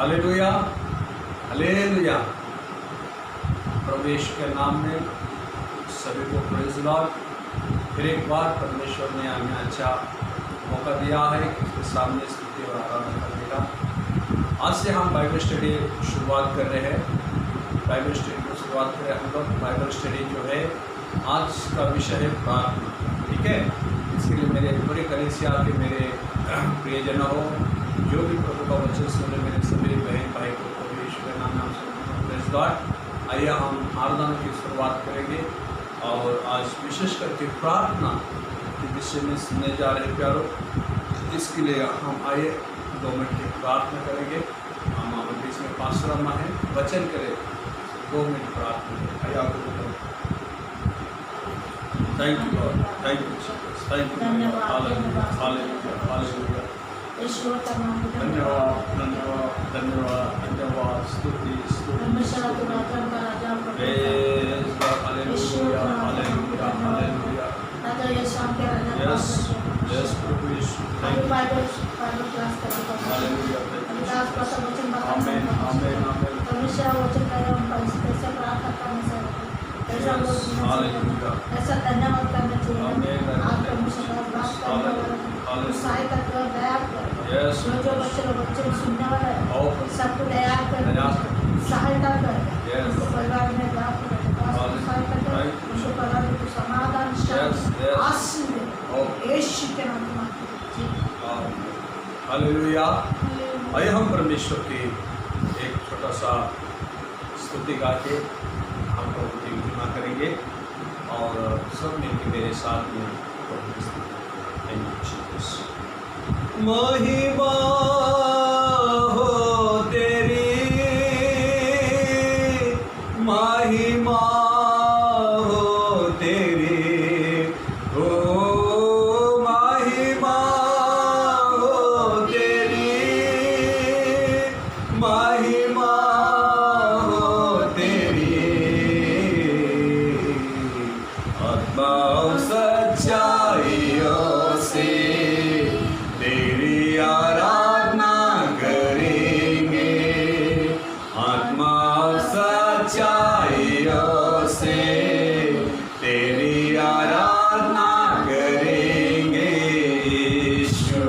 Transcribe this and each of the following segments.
Hallelujah, hallelujah. प्रभु यीशु के नाम में सभी को प्रेज़ लॉर्ड। फिर एक बार परमेश्वर ने हमें अच्छा मौका दिया है कि उसके सामने स्तुति और आराधना करने का। आज से हम बाइबल स्टडी शुरुआत कर रहे हैं। बाइबल स्टडी को शुरुआत करें हम लोग। बाइबल स्टडी जो है आज का विषय है प्रार्थना, ठीक है। इसके लिए मेरे पूरे कलीसिया के मेरे प्रियजन हो, जो भी प्रभु का वचन सुने, मेरे सभी बहन भाई को प्रभु यीशु के नाम से प्रेज़ लॉर्ड। आइए हम आराधना की शुरुआत करेंगे और आज विशेष करके प्रार्थना के विषय में सुनने जा रहे प्यारों। इसके लिए हम आइए 2 मिनट की प्रार्थना करेंगे। हम हमारे बीच में पास्टर अम्मा है, वचन करें, 2 मिनट प्रार्थना करें। आइए आपको thank you lord, thank you Jesus, thank you, हालेलुया, हालेलुया, हालेलुया। धन्यवाद, धन्यवाद, धन्यवाद, धन्यवाद, स्तुति, स्तुति, हालेलुया, हालेलुया, हालेलुया। यस, यस प्रभु यीशु, हालेलुया, आमीन, आमीन, आमीन। ऐसा धन्यवाद करना चाहिए। आपका सहायता कर, दया कर। जो बच्चे सुनने वाले हैं सबको दया कर, सहायता कर। उनको परिवार में सहायता कर, उनको परिवार में समाधान आशीर्वाद यीशु के नाम में। हालेलुया। आइए हम परमेश्वर की एक छोटा सा स्तुति गा के हम प्रभु की महिमा करेंगे और सब मिलकर मेरे साथ में प्रभु की स्तुति। Thank you Jesus. महिमा हो तेरी, महिमा हो तेरी, ओ महिमा हो तेरी, महिमा हो तेरी, आत्मा सच्चाइयों से तेरी आराधना करेंगे, आत्मा सच्चाइयों से तेरी आराधना करेंगे। यीशु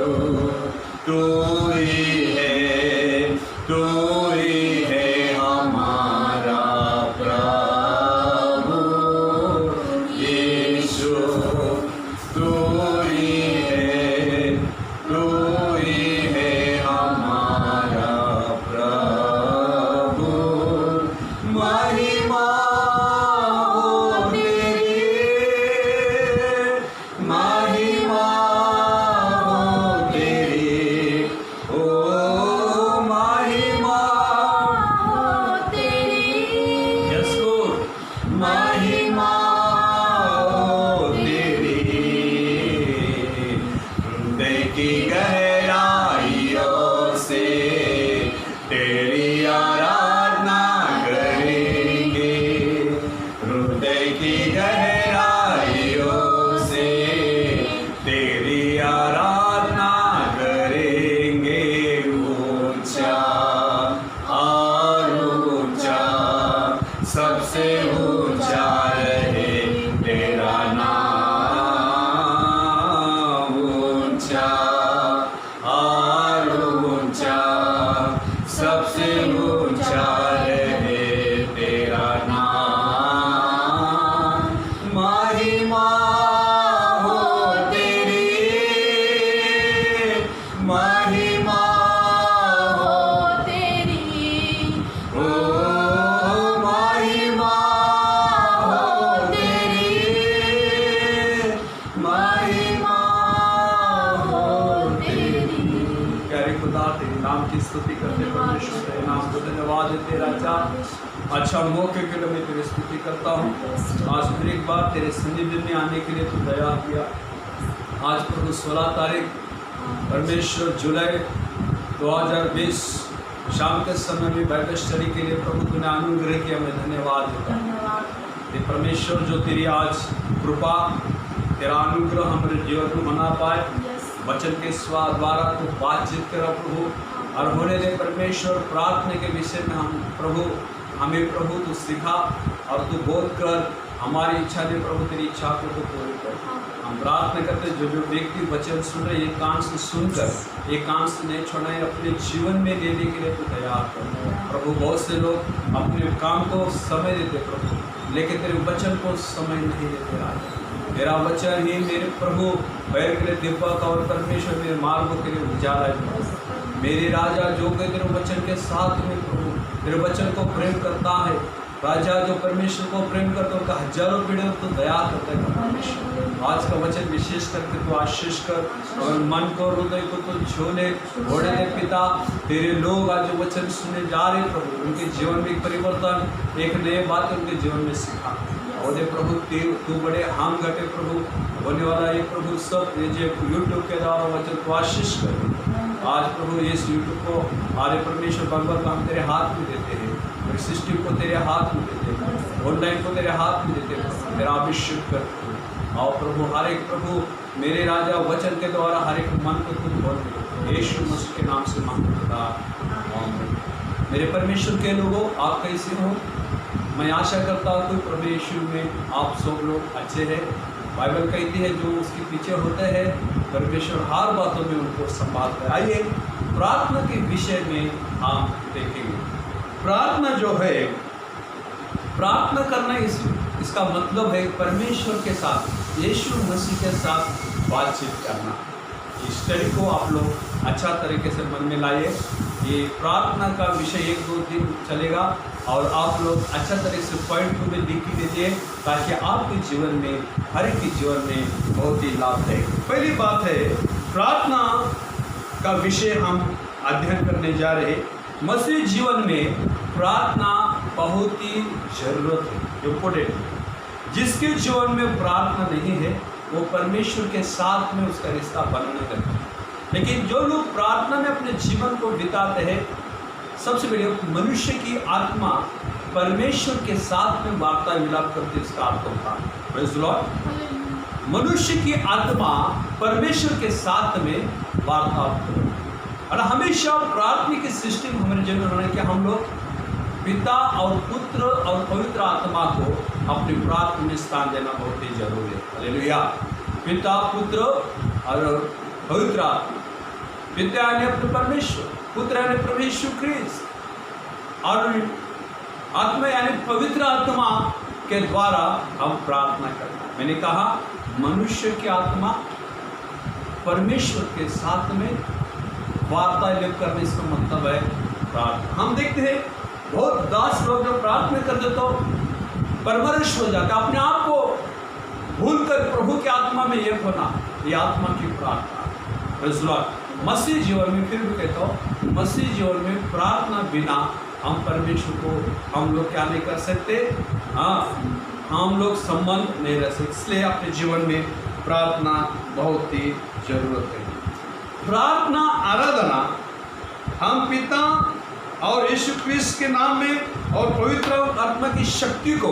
तू ही है, तू ही है हमारा प्रभु। यीशु तू ही है, तू ही है हमारा प्रभु। महिमा हो तेरी, महिमा हो तेरी, ओ महिमा हो तेरी, यस लॉर्ड, महिमा हो तेरी, हृदय की गहराइयों से तेरी आराधना करेंगे, हृदय की गहराइयों से तेरी आराधना करेंगे। ऊंचा और ऊंचा, सबसे ऊंचा रहे तेरा नाम, ऊंचा और ऊंचा, सबसे ऊंचा रहे तेरा नाम। महिमा हो तेरी, महिमा हो तेरी, ओ महिमा हो तेरी, महिमा हो तेरी। प्यारे खुदा, तेरे नाम की स्तुति करते परमेश्वर, तेरे नाम को धन्यवाद देते राजा। अच्छा मौके के लिए मैं तेरी स्तुति करता हूँ। आज फिर एक बार तेरे सन्निधि में आने के लिए तू दया किया। आज प्रभु 16 तारीख परमेश्वर जुलाई 2020 शाम के समय में बाइबल स्टडी के लिए प्रभु तूने अनुग्रह किया, मैं धन्यवाद देता हूँ। धन्यवाद। ये परमेश्वर जो तेरी आज कृपा, तेरा अनुग्रह हमारे जीवन में बना पाए, वचन के द्वारा तो बातचीत करा प्रभु, और होने दे परमेश्वर। प्रार्थना के विषय में हम प्रभु हमें प्रभु तू सिखा और तू बोल कर हमारी इच्छा दे प्रभु, तेरी इच्छा को तो पूरी कर। हम प्रार्थना करते जो जो व्यक्ति वचन सुन रहे एक कान से सुनकर एक कान से नहीं छोड़ना है, अपने जीवन में लेने के लिए तू तैयार कर प्रभु। बहुत से लोग अपने काम को समय देते प्रभु, लेकिन तेरे वचन को समय नहीं देते राजा। तेरा वचन ही मेरे प्रभु पैर के लिए दीपक और परमेश्वर मेरे मार्गों के लिए उजाला है। मेरे राजा जो कि तेरे वचन के साथ में प्रभु तेरे वचन को प्रेम करता है राजा, जो परमेश्वर को प्रेम करता है उनका हजारों पीढ़ियों तो दया करता है परमेश्वर। आज का वचन विशेष करके तो आशीष कर और मन को हृदय को तो छोले घोड़े दे पिता। तेरे लोग आज जो वचन सुनने जा रहे प्रभु, उनके जीवन में एक परिवर्तन, एक नए बात उनके जीवन में सिखा और दे प्रभु। तू बड़े हम घटे प्रभु होने वाला ये प्रभु सब ये जो यूट्यूब के द्वारा वचन को आशीष कर आज प्रभु इस यूट्यूब को हमारे परमेश्वर भगवत को हम तेरे हाथ में देते हैं, सिस्टम को तेरे हाथ में देते हैं, ऑनलाइन को तेरे हाथ में देते हैं। तेरा अभिषेक कर और प्रभु हर एक प्रभु मेरे राजा वचन के द्वारा हर एक मन को खुद बोल दे यीशु मसीह के नाम से मांगता आमीन। मेरे परमेश्वर के लोगों आप कैसे हो? मैं आशा करता हूँ कि प्रभु यीशु में आप सब लोग अच्छे हैं। बाइबल कहती है जो उसके पीछे होते हैं परमेश्वर हर बातों में उनको संभालता है। आइए प्रार्थना के विषय में हम देखेंगे। प्रार्थना जो है, प्रार्थना करना इसका मतलब है परमेश्वर के साथ यीशु मसीह के साथ बातचीत करना। इस स्टडी को आप लोग अच्छा तरीके से मन में लाइए। ये प्रार्थना का विषय 1-2 दिन चलेगा और आप लोग अच्छा तरीके से पॉइंट को भी लिख दीजिए ताकि आपके जीवन में हर एक के जीवन में बहुत ही लाभ है। पहली बात है प्रार्थना का विषय हम अध्ययन करने जा रहे। मसीह जीवन में प्रार्थना बहुत ही जरूरत है, इम्पोर्टेंट। जिसके जीवन में प्रार्थना नहीं है वो परमेश्वर के साथ में उसका रिश्ता बनने करता है। लेकिन जो लोग प्रार्थना में अपने जीवन को बिताते हैं, सबसे बड़ी मनुष्य की आत्मा परमेश्वर के साथ में वार्ता मिलाप करते इसका अर्थ होता है। Praise the Lord. मनुष्य की आत्मा परमेश्वर के साथ में वार्ता और हमेशा प्रार्थना की सिस्टम हमारे जीवन में होना कि हम लोग पिता और पुत्र और पवित्र आत्मा को अपनी प्रार्थना में स्थान देना बहुत ही जरूरी है। हालेलुया। पिता पुत्र और पवित्र आत्मा। पिता यानी अपने परमेश्वर, पुत्र यानी प्रभु यीशु ख्रीस्त और आत्मा यानी पवित्र आत्मा के द्वारा हम प्रार्थना करते हैं। मैंने कहा मनुष्य की आत्मा परमेश्वर के साथ में वार्तालाप करने इसका मतलब है प्रार्थना। हम देखते हैं बहुत दास लोग जो प्रार्थना करते तो परवरिश हो जाता, अपने आप को भूलकर प्रभु की आत्मा में एक होना, ये आत्मा की प्रार्थना। Praise the Lord. मसीह जीवन में फिर भी कहता हूँ मसीह जीवन में प्रार्थना बिना हम परमेश्वर को हम लोग क्या नहीं कर सकते, हम लोग संबंध नहीं रह सकते। इसलिए अपने जीवन में प्रार्थना बहुत ही जरूरत है। प्रार्थना आराधना हम पिता और यीशु क्रिस्त के नाम में और पवित्र आत्मा की शक्ति को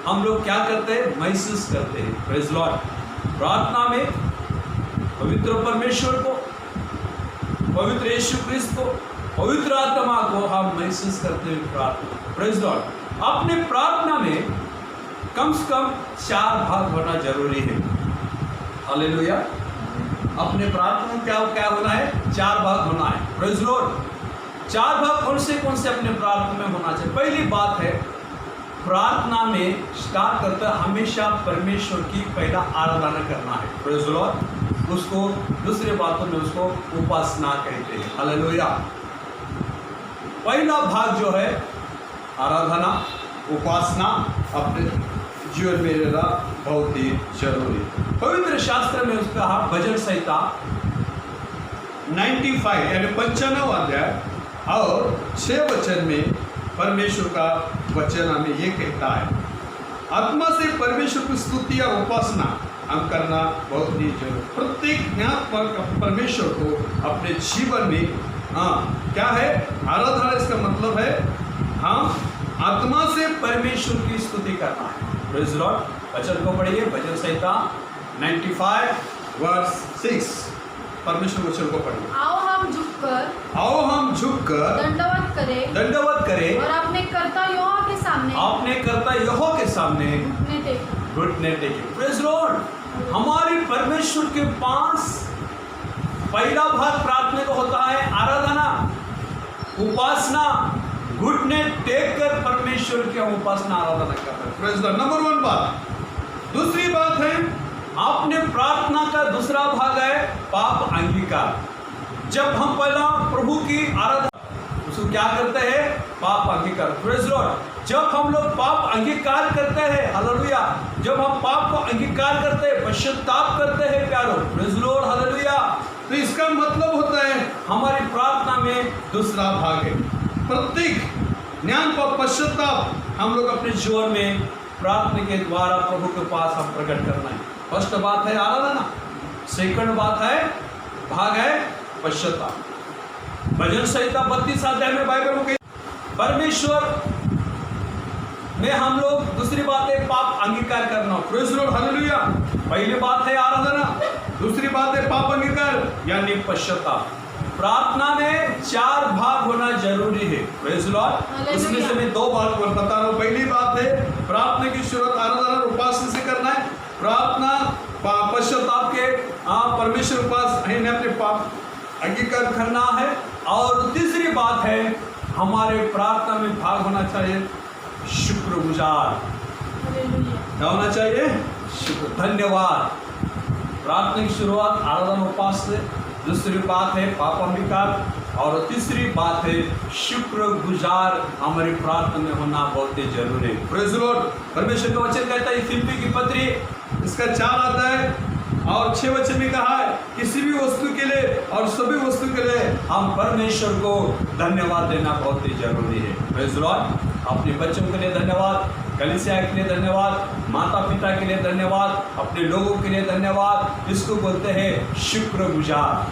हम लोग क्या करते हैं, महसूस करते हैं। Praise the Lord. प्रार्थना में पवित्र परमेश्वर को, पवित्र यीशु क्रिस्त को, पवित्र आत्मा को हम महसूस करते हुए प्रार्थना। Praise the Lord. अपने प्रार्थना में कम से कम 4 भाग होना जरूरी है। हालेलुया। अपने प्रार्थना में क्या होना है, 4 भाग होना है। Praise the Lord. 4 भाग कौन से अपने प्रार्थना में होना चाहिए। पहली बात है प्रार्थना में स्टार्ट करते हमेशा परमेश्वर की पहला आराधना करना है। Praise the Lord. उसको दूसरे बातों में उसको उपासना कहते हैं। हालेलुया। पहला भाग जो है आराधना, उपासना अपने जीवन में रहना बहुत ही जरूरी। पवित्र शास्त्र में उसका भजन संहिता 95 यानी 95 अध्याय और 6 वचन में परमेश्वर का वचन हमें ये कहता है, आत्मा से परमेश्वर की स्तुति और उपासना हम करना बहुत ही जरूरी। प्रत्येक ज्ञात परमेश्वर को अपने जीवन में क्या है, आराधना। इसका मतलब है हम आत्मा से परमेश्वर की स्तुति करना है। Praise the Lord. वचन को पढ़िए, भजन संहिता 95 वर्स 6। परमेश्वर वचन को पढ़िए। आओ हम झुककर दंडवत करें और अपने कर्ता यहोवा के सामने घुटने टेके। Praise Lord. हमारी परमेश्वर के पास पहला भाग प्रार्थना का होता है आराधना, उपासना, घुटने टेक कर परमेश्वर की हम उपासना आराधना करते हैं। Praise Lord. नंबर 1 बात। दूसरी बात है, आपने प्रार्थना का दूसरा भाग है पाप अंगीकार। जब हम पहला प्रभु की आराधना उसको क्या करते हैं? पाप अंगीकार। Praise Lord. जब हम लोग पाप अंगीकार करते हैं, हालेलुया, जब हम पाप को अंगीकार करते हैं, पश्चाताप करते हैं प्यारो, प्रेज़ लॉर्ड, हालेलुया, तो इसका मतलब होता है हमारी प्रार्थना में दूसरा भाग है प्रत्येक ज्ञान पर पश्चाताप हम लोग अपने जीवन में प्रार्थना के द्वारा प्रभु के पास हम प्रकट करना है। फर्स्ट बात है आराधना, सेकंड बात है भाग है पश्चाताप। भजन संहिता 32 अध्याय में बाइबल में परमेश्वर में हम लोग दूसरी बात है पाप अंगीकार करना। Praise Lord, hallelujah. पहली बात है आराधना, दूसरी बात है पाप अंगीकार यानी पश्चाताप। प्रार्थना में 4 भाग होना जरूरी है। Praise Lord. उसमें से मैं 2 बात बता रहा हूँ। पहली बात है प्रार्थना की शुरुआत आराधना और उपासना से करना है। प्रार्थना पश्चाताप के परमेश्वर के पास अपने पाप अंगीकार करना है। और तीसरी बात है हमारे प्रार्थना में भाग होना चाहिए शुक्रगुजार। क्या होना चाहिए? शुक्र, धन्यवाद। प्रार्थना की शुरुआत आराधना उपास से, दूसरी बात है पाप अंगीकार और तीसरी बात है शुक्रगुजार हमारी प्रार्थना में होना बहुत ही जरूरी है। Praise Lord. परमेश्वर का वचन कहता है फिलिप्पी की पत्री इसका 4 अध्याय और 6 वचन में कहा है किसी भी वस्तु के लिए और सभी वस्तु के लिए हम परमेश्वर को धन्यवाद देना बहुत ही जरूरी है। Praise Lord. अपने बच्चों के लिए धन्यवाद, कलीसिया के लिए धन्यवाद, माता पिता के लिए धन्यवाद, अपने लोगों के लिए धन्यवाद। इसको बोलते हैं शुक्रगुजार।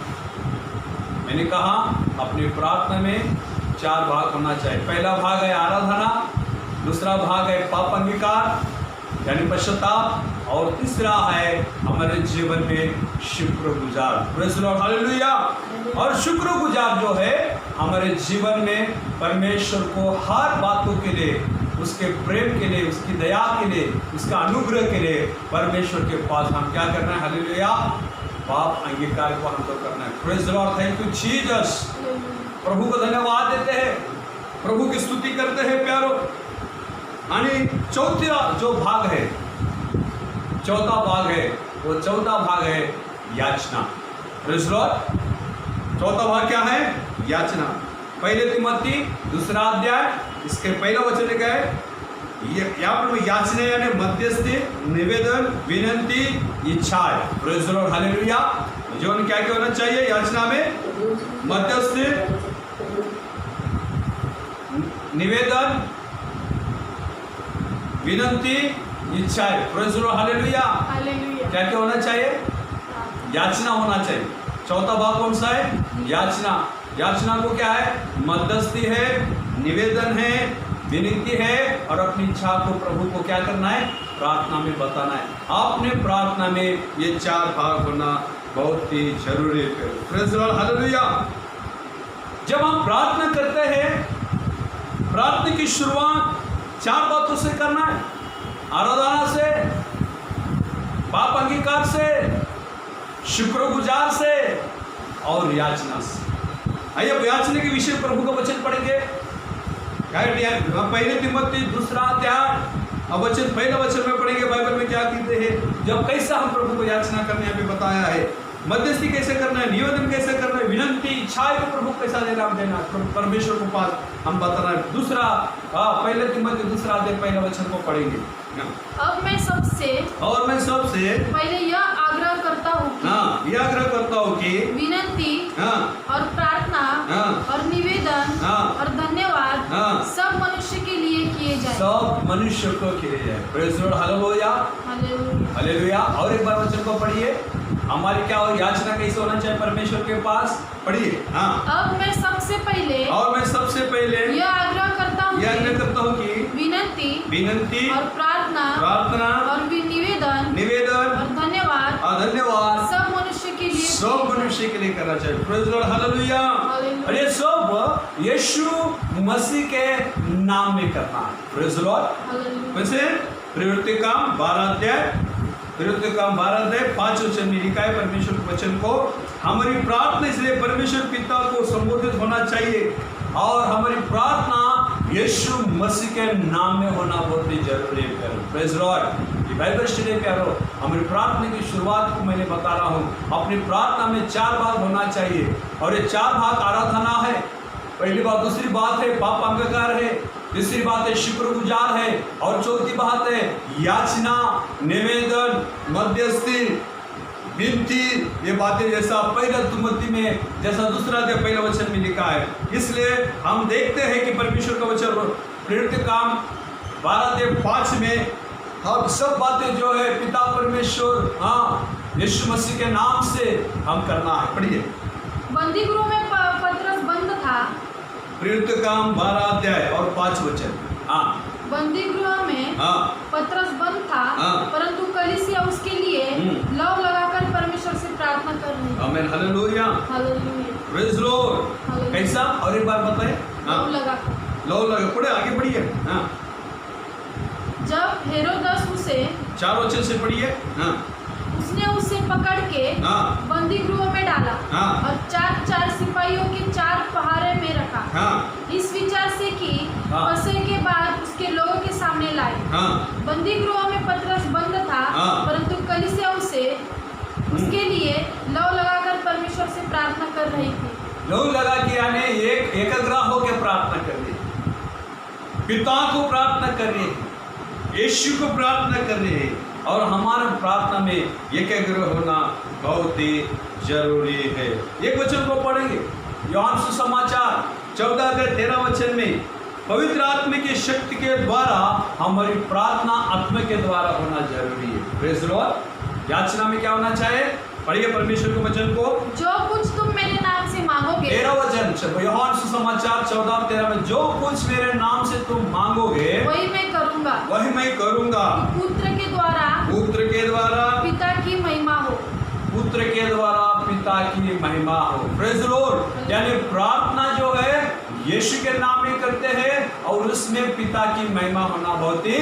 मैंने कहा अपनी प्रार्थना में 4 भाग होना चाहिए। पहला भाग है आराधना, दूसरा भाग है पाप अंगीकार यानी पश्चाताप, और तीसरा है हमारे जीवन में शुक्रगुजार। Praise Lord, hallelujah. और शुक्रगुजार जो है हमारे जीवन में परमेश्वर को हर बातों के लिए, उसके प्रेम के लिए, उसकी दया के लिए, उसका अनुग्रह के लिए परमेश्वर के पास हम क्या करना है? हालेलुया, पाप अंगीकार को हम तो करना है। Praise lord, thank you Jesus. प्रभु को धन्यवाद देते हैं, प्रभु की स्तुति करते हैं प्यारो। यानी चौथा जो भाग है, चौथा भाग है, वो चौथा भाग है याचना। Praise Lord. चौथा भाग क्या है? याचना। पहले तिमोथी 2 अध्याय इसके पहला वचन लिखा है यहाँ पर याचना यानी मध्यस्थी, निवेदन, विनंती, इच्छा है। Praise Lord, hallelujah. जीवन क्या क्या होना चाहिए याचना में? मध्यस्थी, निवेदन, विनंती, इच्छा है। Praise Lord, hallelujah. क्या क्या होना चाहिए? याचना होना चाहिए। चौथा भाग कौन सा है? याचना। याचना को क्या है? मध्यस्थी है, निवेदन है, विनती है और अपनी इच्छा को प्रभु को क्या करना है? प्रार्थना में बताना है। आपने प्रार्थना में ये 4 भाग होना बहुत ही जरूरी है। Praise Lord, hallelujah. जब हम प्रार्थना करते हैं, प्रार्थना की शुरुआत 4 बातों से करना है। आराधना से, पाप अंगीकार से, शुक्रगुजार से और याचना से। आइए अब याचना के विषय प्रभु का वचन पढ़ेंगे। पहले तिमोथी 2 अध्याय वचन पहला वचन में पढ़ेंगे। बाइबल में क्या कहते हैं? जब कैसा हम प्रभु को याचना करने यहाँ पे बताया है, मध्यस्थी कैसे करना है, निवेदन कैसे करना है, विनंती, इच्छाएं को प्रभु कैसा देना परमेश्वर को पास हम बता रहे हैं। दूसरा पहले तिमोथी 2 अध्याय पहला वचन को पढ़ेंगे। अब मैं सबसे पहले यह आग्रह करता हूँ कि विनंती और प्रार्थना और निवेदन और धन्यवाद सब मनुष्य के लिए किए जाए। सब मनुष्य को किए जाए। Praise Lord, hallelujah, hallelujah. और एक बार वचन को पढ़िए। हमारी क्या हो याचना कैसे होना चाहिए परमेश्वर के पास? पढ़िए। अब मैं सबसे पहले यह आग्रह करता हूँ कि विनंती और प्रार्थना और निवेदन और धन्यवाद धन्यवाद सब मनुष्य के लिए करना चाहिए। Praise Lord, hallelujah. और ये सब यीशु मसीह के नाम में करना है। Praise the Lord. वैसे प्रवृत्ति काम 12 अध्याय 5 वचन में लिखा है, परमेश्वर के वचन को हमारी प्रार्थना इसलिए परमेश्वर पिता को संबोधित होना चाहिए और हमारी प्रार्थना यीशु मसीह के नाम में होना बहुत ही जरूरी है प्यारो। Praise the Lord. ये बाइबल स्टडी प्यारो, हमारी प्रार्थना की शुरुआत को मैंने बता रहा हूँ। अपनी प्रार्थना में 4 भाग होना चाहिए और ये 4 भाग आराधना है, पहली बात। दूसरी बात है पाप अंगीकार है। तीसरी बात है शुक्रगुजार है। और चौथी बात है याचना, निवेदन, मध्यस्थी, विनती। ये बातें जैसा पहला तिमोथी में जैसा दूसरा अध्याय पहला वचन में लिखा है। इसलिए हम देखते हैं कि परमेश्वर का वचन प्रवृत्ति काम 12 अध्याय 5 में हम सब बातें जो है पिता परमेश्वर यीशु मसीह के नाम से हम करना है। पढ़िए। बंदी गृह में पतरस बंद था। प्रवृत्ति काम 12 अध्याय और 5 वचन। बंदी गृह में पतरस बंद था, परंतु कलीसिया उसके लिए लव लगाकर परमेश्वर से प्रार्थना कर रही थी। आमीन, hallelujah, hallelujah, praise the Lord. कैसा? और एक बार बताएं। लव लगाकर। लव लगा, पढ़े, आगे पढ़िए। जब हेरोदस उसे 4 वचन से पढ़िए। उसने उसे पकड़ के बंदी गृह में डाला और 4 सिपाहियों के 4 पहारे में रखा, इस विचार से कि फंसे के बाद उसके लोगों के सामने लाए। बंदी गृह में पतरस बंद था, परंतु कलीसिया उसके लिए लव लगाकर परमेश्वर से प्रार्थना कर रही थी। लव लगा के यानी एकाग्र होकर प्रार्थना कर रही, पिता को प्रार्थना कर रही, यीशु को प्रार्थना कर रही है। और हमारा प्रार्थना में एकाग्र होना बहुत ही जरूरी है। एक वचन को पढ़ेंगे, यूहन्ना सुसमाचार 14 अध्याय 13 वचन में, पवित्र आत्मा की शक्ति के द्वारा हमारी प्रार्थना आत्मा के द्वारा होना जरूरी है। Praise the Lord. याचना में क्या होना चाहिए? पढ़िए परमेश्वर के वचन को। जो कुछ तुम मेरे नाम से मांगोगे, 13 वचन यूहन्ना सुसमाचार 14:13 में, जो कुछ मेरे नाम से तुम मांगोगे वही मैं करूंगा, वही मैं करूंगा, पुत्र के द्वारा पिता की महिमा हो। पुत्र के द्वारा पिता की महिमा हो। Praise the Lord. यानी प्रार्थना जो है यीशु के नाम में करते हैं और उसमें पिता की महिमा होना बहुत ही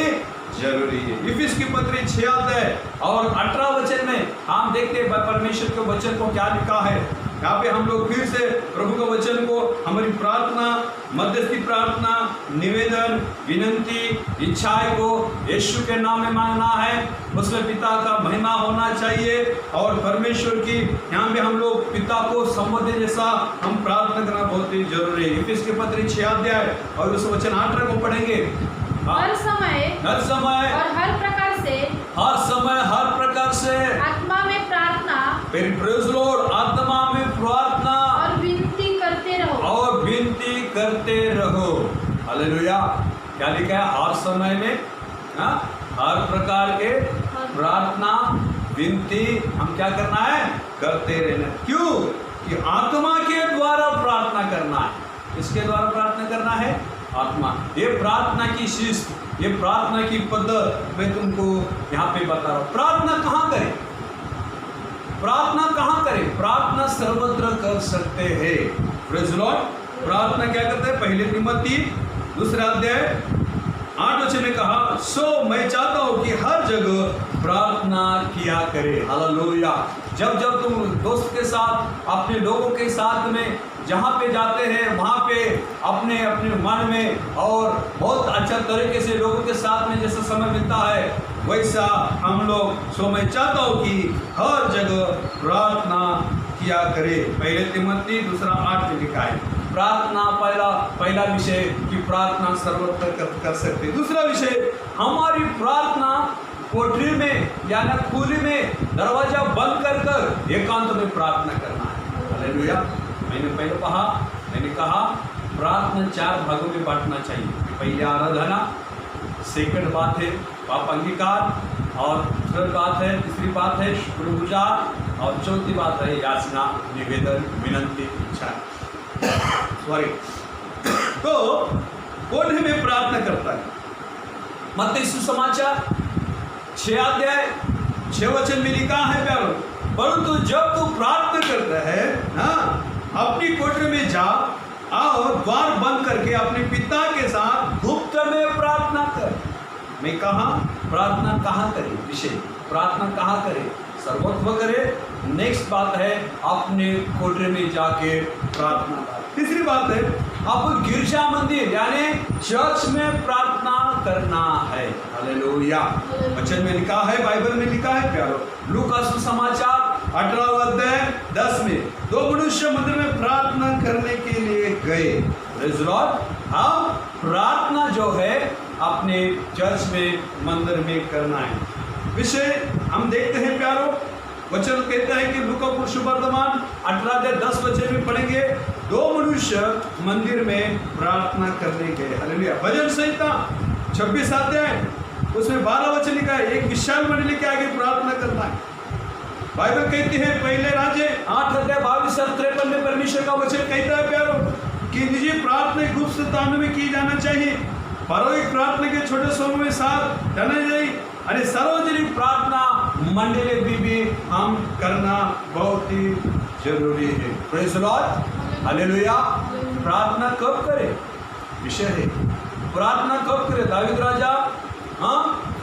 जरूरी है। इफिस की पत्री 6 अध्याय और 18 वचन में हम देखते हैं परमेश्वर के वचन को क्या लिखा है। यहाँ पे हम लोग फिर से प्रभु के वचन को हमारी प्रार्थना, मध्यस्थी प्रार्थना, निवेदन, विनंती, इच्छाएं को यीशु के नाम में मांगना है, उसमें पिता का महिमा होना चाहिए। और परमेश्वर की यहाँ पे हम लोग पिता को संबोधित जैसा हम प्रार्थना करना बहुत ही जरूरी है। इफिस की पत्री 6 अध्याय और उस वचन 18 को पढ़ेंगे। हर समय और हर प्रकार से आत्मा में प्रार्थना, प्रेज़ द लॉर्ड, आत्मा में प्रार्थना और विनती करते रहो। हालेलुया। क्या लिखा है? हर समय में हर प्रकार के प्रार्थना विनती हम क्या करना है? करते रहना। क्यों? कि आत्मा के द्वारा प्रार्थना करना है। इसके द्वारा प्रार्थना करना है आत्मा। ये प्रार्थना की शिस्त, ये प्रार्थना की पद्धत मैं तुमको यहाँ पे बता रहा हूँ। प्रार्थना कहाँ करें? प्रार्थना सर्वत्र कर सकते हैं। Praise the Lord. प्रार्थना क्या करते हैं? पहले तिमोथी 2 अध्याय 8 वचन में कहा, सो मैं चाहता हूँ कि हर जगह प्रार्थना किया करे। हालेलुया। जब तुम दोस्त के साथ, अपने लोगों के साथ में जहाँ पे जाते हैं वहाँ पे अपने मन में और बहुत अच्छा तरीके से लोगों के साथ में जैसा समय मिलता है वैसा हम लोग, सो मैं चाहता हूँ कि हर जगह प्रार्थना किया करे। पहले तिमोथी 2:8 में लिखा है। प्रार्थना पहला विषय कि प्रार्थना सर्वत्र कर सकते। दूसरा विषय, हमारी प्रार्थना कोठरी में या न खुली में दरवाजा बंद कर एकांत में प्रार्थना करना है। हालेलुया। मैंने कहा प्रार्थना 4 भागों में बांटना चाहिए। पहले आराधना, सेकंड बात है पाप अंगीकार, और थर्ड बात है, तीसरी बात है शुक्रगुजार, और चौथी बात है याचना, निवेदन, विनंती, इच्छा। तो कोठरी में प्रार्थना करता है। मत्ती सुसमाचार 6 अध्याय 6 वचन में लिखा है प्यारो, परंतु जब तू प्रार्थना करता है अपनी कोठरी में जा और द्वार बंद करके अपने पिता के साथ गुप्त में प्रार्थना कर। मैं कहा प्रार्थना कहाँ करे, विषय प्रार्थना कहाँ करे, सर्वत्व करे। नेक्स्ट बात है अपने कोठरी में जाके प्रार्थना करे। तीसरी बात है अब गिरजा मंदिर यानी चर्च में प्रार्थना करना है। हालेलुया। वचन में लिखा है, बाइबल में लिखा है प्यारो, लूका सुसमाचार 18वां अध्याय 10 में 2 मनुष्य मंदिर में प्रार्थना करने के लिए गए। Praise Lord. हम प्रार्थना जो है अपने चर्च में मंदिर में करना है। विषय हम देखते हैं प्यारो, वचन कहता है कि लूका शुभवर्तमान 18:10 वचन में पढ़ेंगे, 2 मनुष्य मंदिर में प्रार्थना करने गए। हालेलुया। भजन संहिता 26 अध्याय उसमें 12 वचन लिखा है, एक विशाल मंडली के आगे प्रार्थना करना है। बाइबल कहती है पहले राज्य 8 अध्याय 22 और 53 में परमेश्वर का वचन कहता है प्यारो कि निजी प्रार्थना गुप्त स्थानों में की जाना चाहिए, पारंपरिक प्रार्थना के छोटे समूह में साथ जाना चाहिए और सार्वजनिक प्रार्थना मंडली भी हम करना बहुत ही जरूरी है। Praise Lord. हालेलुया। प्रार्थना कब करे, विषय है प्रार्थना कब करे। दाऊद राजा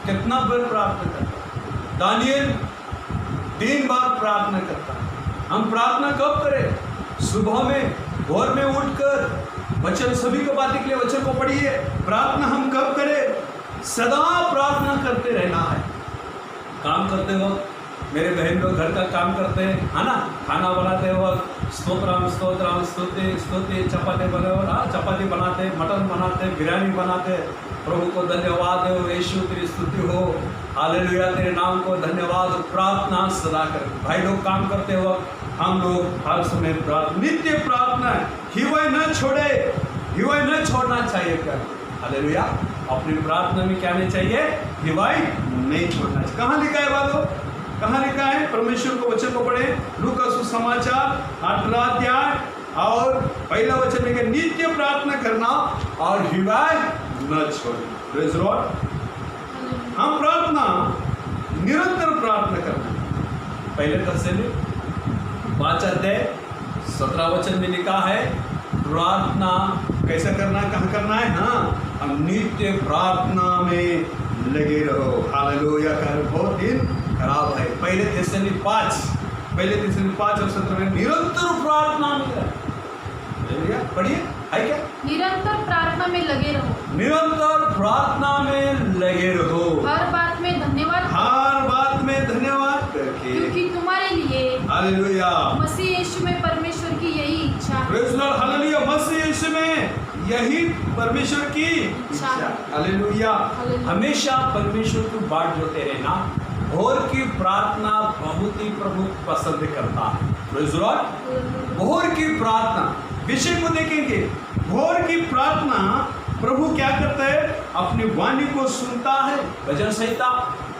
कितना बार प्रार्थना करता, दानियल 3 बार प्रार्थना करता। हम प्रार्थना कब करें, सुबह में भोर में उठकर वचन सभी को बातें के लिए वचन को पढ़िए। प्रार्थना हम कब करें, सदा प्रार्थना करते रहना है। काम करते वक्त मेरे बहन लोग घर का काम करते हैं, है ना, खाना बनाते वक्त स्तोत्रम स्तोत्रम स्तुति स्तुति, चपाती बने चपाती बनाते, मटन बनाते, बिरयानी बनाते, प्रभु को धन्यवाद हो, यीशु तेरी स्तुति हो, हालेलुया तेरे नाम को धन्यवाद। प्रार्थना सदा कर। भाई लोग काम करते वक्त हम लोग हर समय प्रार्थना, नित्य प्रार्थना हिवाय न छोड़े, हिवाय न छोड़ना चाहिए क्या। हालेलुया। अपनी प्रार्थना में क्या नहीं चाहिए, हिवाय नहीं छोड़ना चाहिए। कहाँ लिखा है बालों, कहाँ लिखा है, परमेश्वर को वचन को पढ़े, लूका सुसमाचार 18 अध्याय और पहला वचन लिखे, नित्य प्रार्थना करना और हिवाय न छोड़ना। Praise Lord. हम प्रार्थना निरंतर प्रार्थना करना। पहले दशे 5 अध्याय 17 वचन में लिखा है प्रार्थना कैसे करना, कहाँ करना है। हाँ, हम नित्य प्रार्थना में लगे रहो। हालेलुया। बहुत दिन खराब है। पहले दशे 5 और 17 में निरंतर प्रार्थना में पढ़िए, है क्या, निरंतर प्रार्थना में लगे रहो, निरंतर प्रार्थना में लगे रहो, हर बात में धन्यवाद, हर बात में धन्यवाद करके, क्योंकि तुम्हारे लिए हालेलुया मसीह यीशु में परमेश्वर की यही इच्छा है। Praise Lord. हालेलुया। मसीह यीशु में यही परमेश्वर की इच्छा। हालेलुया। हमेशा परमेश्वर की बाट जोते रहना। भोर की प्रार्थना बहुत ही प्रभु पसंद करता है। Praise Lord. भोर की प्रार्थना विषय को देखेंगे। भोर की प्रार्थना प्रभु क्या करता है, अपनी वाणी को सुनता है। भजन संहिता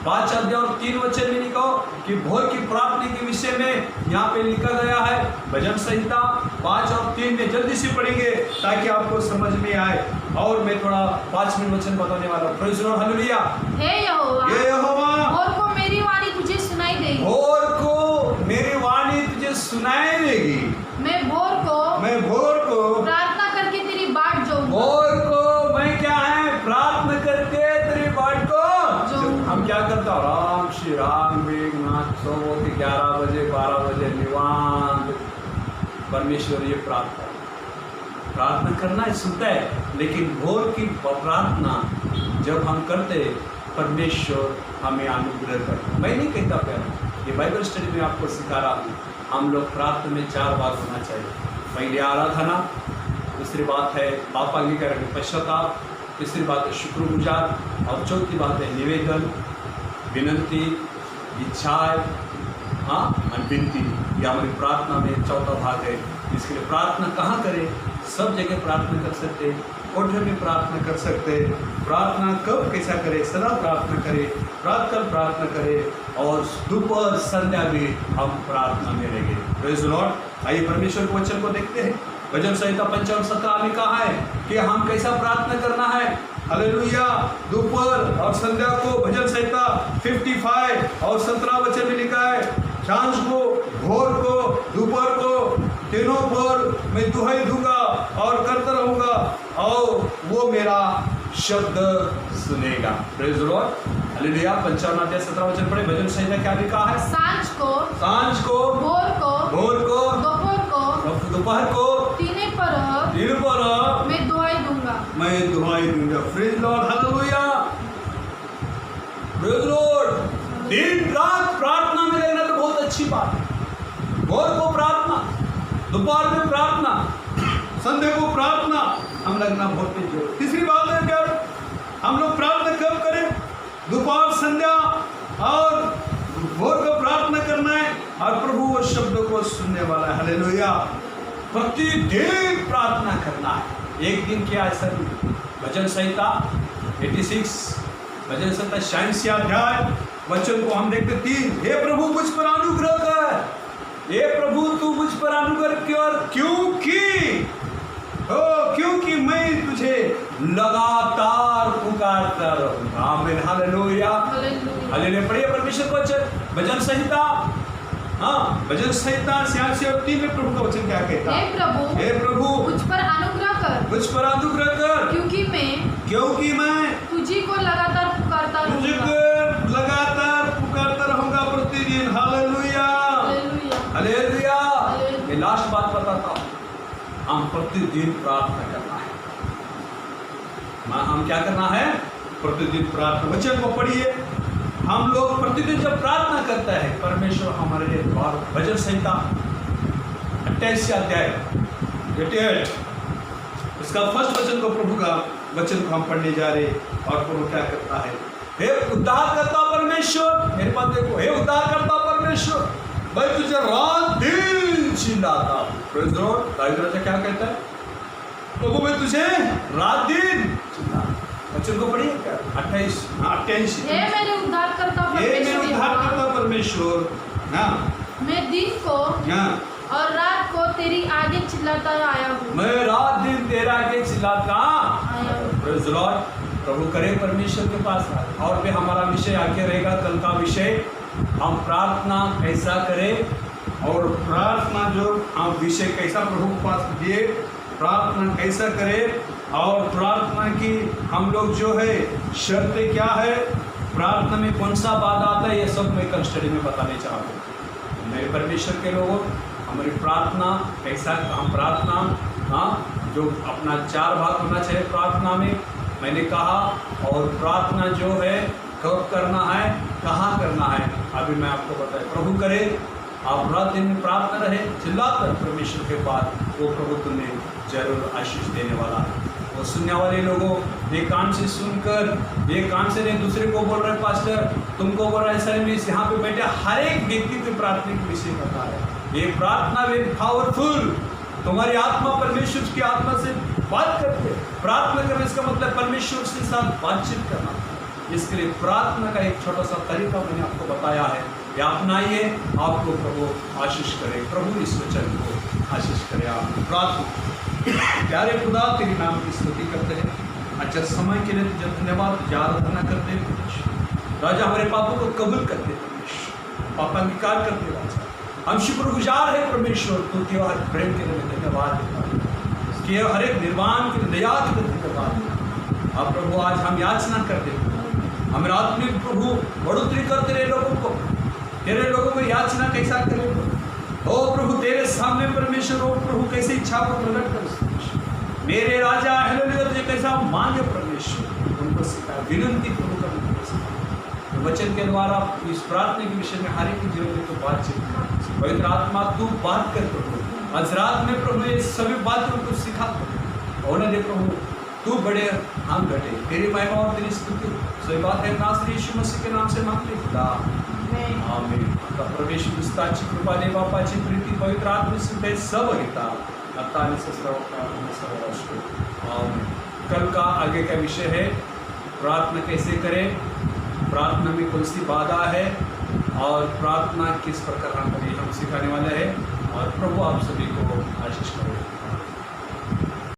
5 अध्याय और 3 वचन में लिखो कि भोर की प्रार्थना के विषय में यहाँ पे लिखा गया है। भजन संहिता 5 और 3 में जल्दी से पढ़ेंगे ताकि आपको समझ में आए। और मैं थोड़ा 5 मिनट वचन बताने वाला हूँ। Praise Lord. हालेलुया। हे यहोवा, भोर को मेरी वाणी तुझे सुनाई देगी, भोर को मेरी वाणी तुझे सुनाई देगी। मैं भोर को प्रार्थना करके तेरी बाट जोऊंगा। भोर को मैं क्या है, प्रार्थना करके तेरी बाट को हम क्या करता हूँ, राम श्री राम मेघनाथ सोमो के 11 बजे 12 बजे निवांत परमेश्वर ये प्रार्थना करना है, सुनता है। लेकिन भोर की प्रार्थना जब हम करते परमेश्वर हमें अनुग्रह करता। मैं नहीं कहता प्यारा, ये बाइबल स्टडी में आपको सिखा रहा हूँ। हम लोग प्रार्थना में 4 बात होना चाहिए। पहले आराधना, दूसरी बात है पाप अंगीकार पश्चाताप, तीसरी बात है शुक्रगुजार और चौथी बात है निवेदन, विनंती, इच्छाएं, और विनती। यह हमारी प्रार्थना में चौथा भाग है। इसके लिए प्रार्थना कहाँ करें, सब जगह प्रार्थना कर सकते, कोठे में प्रार्थना कर सकते। प्रार्थना कब कैसा करें, सदा प्रार्थना करें, प्रातःकाल प्रार्थना करें और दोपहर संध्या भी हम प्रार्थना में रहेंगे। Praise Lord. आइए परमेश्वर के वचन को देखते हैं। भजन संहिता 5 और 17 में कहा है कि हम कैसा प्रार्थना करना है। हालेलुया। दोपहर और संध्या को भजन संहिता 55 और 17 वचन में लिखा है, सांझ को, भोर को, दोपहर को, तीनों पर मैं दुहाई दूंगा और करता रहूंगा और वो मेरा शब्द सुनेगा। Praise the Lord, hallelujah. 55 अध्याय 17 वचन पढ़े। भजन संहिता क्या लिखा है? सांझ को, भोर को, दोपहर को, तीनों पर मैं दुहाई दूंगा। Praise Lord, hallelujah. Praise Lord. दिन रात प्रार्थना में लगना तो बहुत अच्छी बात है। भोर को प्रार्थना, दोपहर में प्रार्थना, संध्या को प्रार्थना, हम लगना बहुत जरूरी। तीसरी बात है क्या? हम लोग प्रार्थना कब करें? दोपहर, संध्या और भोर को प्रार्थना करना है और प्रभु वो शब्द को सुनने वाला है। हालेलुया। प्रतिदिन प्रार्थना करना है। एक दिन क्या ऐसा नहीं। भजन संहिता 86, भजन संहिता 86 अध्याय वचन को हम देखते 3, हे प्रभु मुझ पर अनुग्रह कर, हे प्रभु तू मुझ पर अनुग्रह कर, क्योंकि मैं तुझे लगातार पुकारता रहूंगा। आमीन, हालेलुया, हालेलुया। पढ़िए परमेश्वर का वचन, भजन संहिता, भजन संहिता 86 और 3 में प्रभु का वचन क्या कहता है? हे प्रभु मुझ पर अनुग्रह कर, क्योंकि मैं तुझी को लगातार पुकारता रहूंगा प्रतिदिन। Hallelujah, hallelujah. ये लास्ट बात बताता हूँ, हम प्रतिदिन प्रार्थना करना है। हम क्या करना है? प्रतिदिन प्रार्थना। वचन को पढ़िए। हम लोग प्रतिदिन जब प्रार्थना करते हैं, परमेश्वर हमारे लिए द्वार। भजन संहिता 28 अध्याय 88, इसका फर्स्ट वचन को, प्रभु का वचन को हम पढ़ने जा रहे। और प्रभु क्या करता है? हे उद्धार करता परमेश्वर, मेरे पास देखो, हे उद्धार करता परमेश्वर, मैं तुझे रात दिन चिल्लाता हूँ। Praise the lord. दाऊद राजा क्या कहता है? प्रभु मैं तुझे रात दिन चिल्लाता। वचन को पढ़िए क्या? 88। हे मेरे उद्धार करता परमेश्वर, मैं दिन को और रात को तेरी आगे चिल्लाता आया हूँ। मैं रात दिन तेरा आगे चिल्लाता आया हूँ। Praise the Lord. प्रभु करे परमेश्वर के पास। और भी हमारा विषय आगे रहेगा, कल का विषय हम प्रार्थना कैसा करें और प्रार्थना जो हम विषय कैसा प्रभु के पास दिए, प्रार्थना कैसा करें और प्रार्थना की हम लोग जो है शर्तें क्या है, प्रार्थना में कौन सा बाधा आता है, ये सब मैं कल स्टडी में बताने चाहता हूँ। मेरे परमेश्वर के लोगों, हमारी प्रार्थना कैसा, हम प्रार्थना जो अपना 4 भाग होना चाहिए प्रार्थना में, मैंने कहा। और प्रार्थना जो है कब करना है, कहाँ करना है, अभी मैं आपको बताया। प्रभु करे आप रात दिन में प्रार्थना रहे, चिल्लाकर परमेश्वर के पास, वो प्रभु तुम्हें जरूर आशीष देने वाला है। वो सुनने वाले लोगों, एक कान से सुनकर, एक कान से नहीं दूसरे को बोल रहे, पास्टर तुमको बोल रहा है, सर में यहाँ पे बैठे हर एक व्यक्ति को प्रार्थना के विषय बता रहे। ये प्रार्थना वेरी पावरफुल, तुम्हारी आत्मा परमेश्वर की आत्मा से बात करते। प्रार्थना करने इसका मतलब परमेश्वर के साथ बातचीत करना। इसके लिए प्रार्थना का एक छोटा सा तरीका मैंने आपको बताया है, ये अपनाइए, आपको प्रभु आशीष करे। प्रभु इस वचन को आशीष करे। आप प्रार्थना। प्यारे खुदा, तेरे नाम की स्तुति करते हैं, अच्छा समय के लिए तुझे धन्यवाद, तुझे आराधना करते हैं राजा। हमारे पापों को कबूल करते परमेश्वर, पाप अंगीकार करते राजा। हम शुक्रगुजार है परमेश्वर, तू के हर प्रेम के लिए धन्यवाद देता है, हर एक निर्वाण के लिए, दया के लिए धन्यवाद। अब प्रभु आज हम याचना करते हैं, हमें आत्मिक प्रभु बढ़ोतरी करते रहे लोगों को, तेरे लोगों को याचना कैसा करें ओ प्रभु, तेरे सामने परमेश्वर, ओ प्रभु कैसे इच्छा को प्रकट कर मेरे राजा, हालेलुया, तुझे कैसा मांगे परमेश्वर, उनको सिखा, विनती प्रभु का तो वचन के द्वारा इस प्रार्थना के विषय में हर एक जीवन में तो बातचीत, पवित्र आत्मा तू बात कर प्रभु, आज रात में प्रभु ये सभी बातों को सिखा होने दे प्रभु, तू बड़े हम घटे, तेरी महिमा और तेरी स्तुति। सही बात है, नासरी यीशु मसीह के नाम से मांगते खुदा, आमीन। परमेश्वर विस्तारची कृपा दे, बापाची प्रीति, पवित्र आत्मा से सब गीता आता आणि सर्व। कल का आगे का विषय है प्रार्थना कैसे करें, प्रार्थना में कौन सी बाधा है और प्रार्थना किस प्रकार हम सिखाने वाले हैं। और प्रभु आप सभी को आशीष करें।